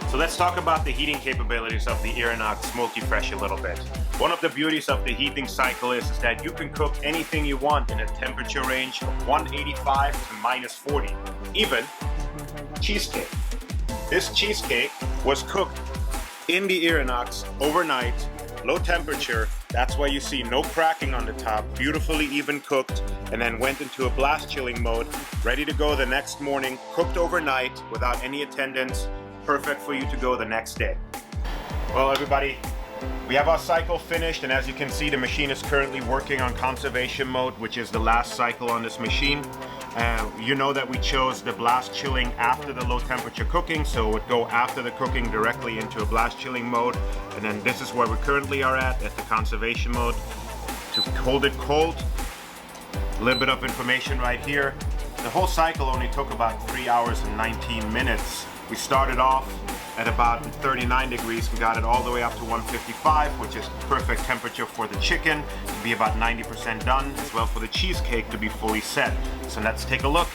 So let's talk about the heating capabilities of the Irinox Multifresh a little bit. One of the beauties of the heating cycle is that you can cook anything you want in a temperature range of 185 to -40, even cheesecake. This cheesecake was cooked in the Irinox overnight, low temperature. That's why you see no cracking on the top, beautifully even cooked, and then went into a blast chilling mode, ready to go the next morning, cooked overnight without any attendance, perfect for you to go the next day. Well, everybody, we have our cycle finished, and as you can see, the machine is currently working on conservation mode, which is the last cycle on this machine. You know that we chose the blast chilling after the low temperature cooking, so it would go after the cooking directly into a blast chilling mode. And then this is where we currently are at the conservation mode. To hold it cold, a little bit of information right here. The whole cycle only took about 3 hours and 19 minutes. We started off at about 39 degrees and got it all the way up to 155, which is perfect temperature for the chicken to be about 90% done, as well for the cheesecake to be fully set. So let's take a look